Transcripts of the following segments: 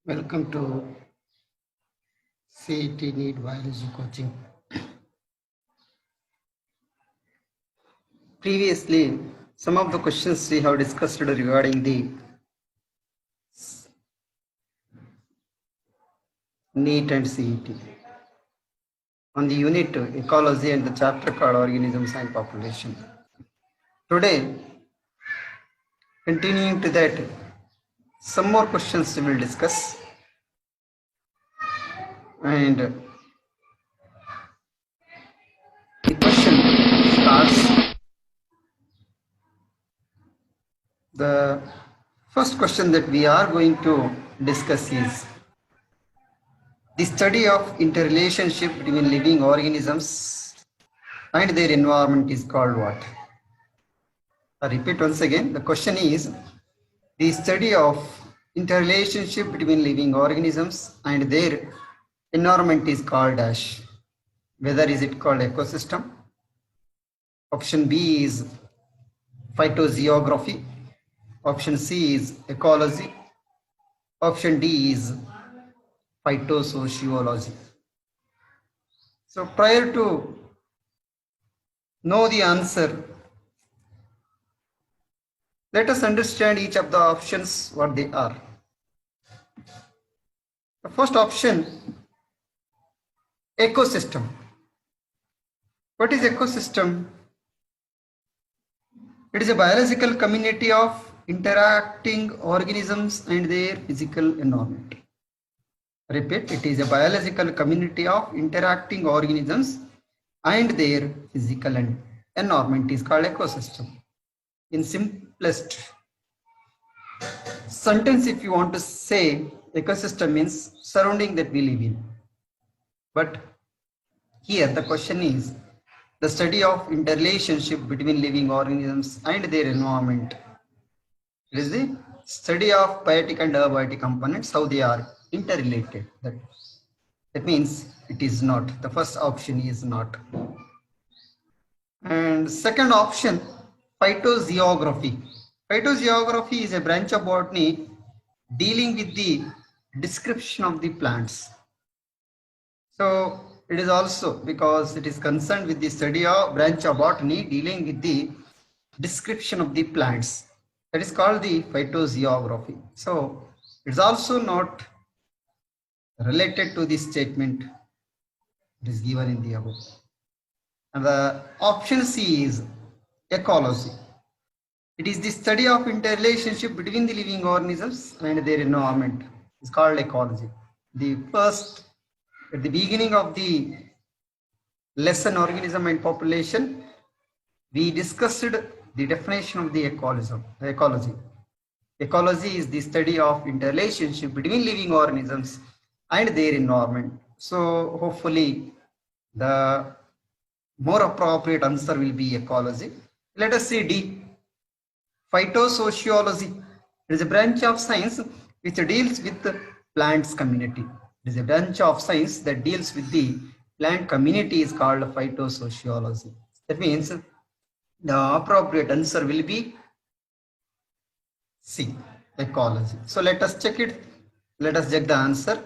Welcome to CET NEET Biology Coaching. Previously, some of the questions we have discussed regarding the NEET and CET on the unit ecology and the chapter called organisms and population. Today, continuing to that, some more questions we will discuss. And the question starts. The first question that we are going to discuss is the study of interrelationship between living organisms and their environment is called what? I repeat once again, the question is the study of interrelationship between living organisms and their environment is called dash. Whether is it called ecosystem? Option B is phytogeography. Option C is ecology. Option D is phytosociology. So prior to know the answer, let us understand each of the options, what they are. The first option, ecosystem. What is ecosystem? It is a biological community of interacting organisms and their physical environment. Repeat, it is a biological community of interacting organisms and their physical environment is called ecosystem. In simplest sentence, if you want to say, ecosystem means surrounding that we live in. But here the question is the study of interrelationship between living organisms and their environment. It is the study of biotic and abiotic components, how they are interrelated. That means it is not. The first option is not. And second option, phytogeography. Phytogeography is a branch of botany dealing with the description of the plants. So it is also because it is concerned with the study of branch of botany dealing with the description of the plants. That is called the phytogeography. So it's also not related to this statement it is given in the above. And the option C is ecology. It is the study of interrelationship between the living organisms and their environment. It's called ecology. At the beginning of the lesson organism and population, we discussed the definition of the ecology. Ecology is the study of interrelationship between living organisms and their environment. So hopefully the more appropriate answer will be ecology. Let us see D. Phytosociology. It is a branch of science which deals with the plants community. It is a branch of science that deals with the plant community is called phytosociology. That means the appropriate answer will be C, ecology. So let us check it. Let us check the answer.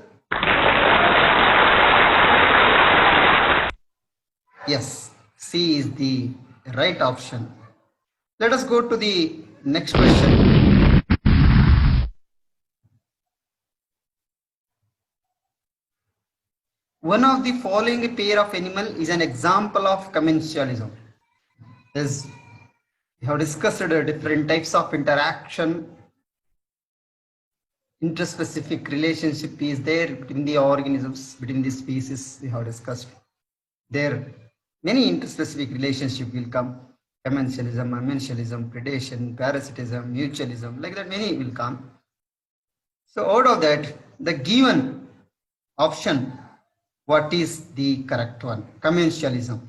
Yes, C is the right option. Let us go to the next question. One of the following pair of animal is an example of commensalism. As we have discussed different types of interaction, interspecific relationship is there between the organisms, between the species we have discussed. There many interspecific relationship will come. Commensalism, amensalism, predation, parasitism, mutualism, like that many will come. So out of that, the given option, what is the correct one? Commensalism.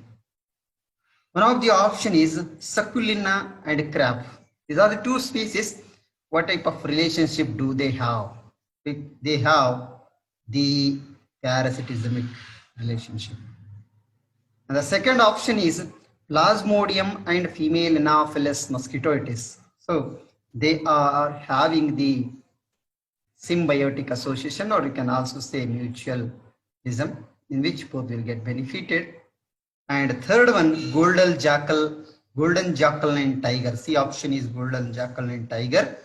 One of the option is Succulina and crab. These are the two species. What type of relationship do they have? They have the parasitismic relationship. And the second option is Plasmodium and female Anopheles mosquitoides. So they are having the symbiotic association, or you can also say mutualism, in which both will get benefited. And third one, golden jackal and tiger. C option is golden jackal and tiger.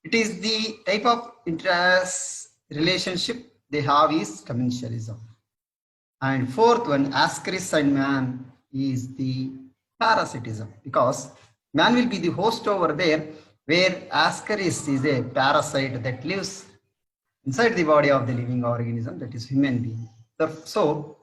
It is the type of interest relationship they have is commensalism. And fourth one, Ascaris and man, is the parasitism, because man will be the host over there, where Ascaris is a parasite that lives inside the body of the living organism, that is human being. So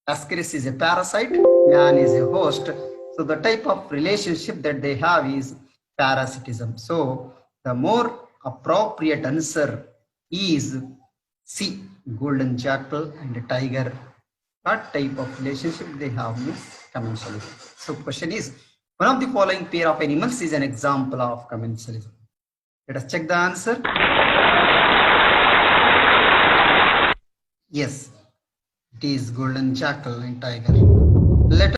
Ascaris is a parasite, man is a host. So the type of relationship that they have is parasitism. So the more appropriate answer is C, golden jackal and tiger. What type of relationship they have means commensalism. So question is, one of the following pair of animals is an example of commensalism. Let us check the answer. Yes, it is golden jackal and tiger. Let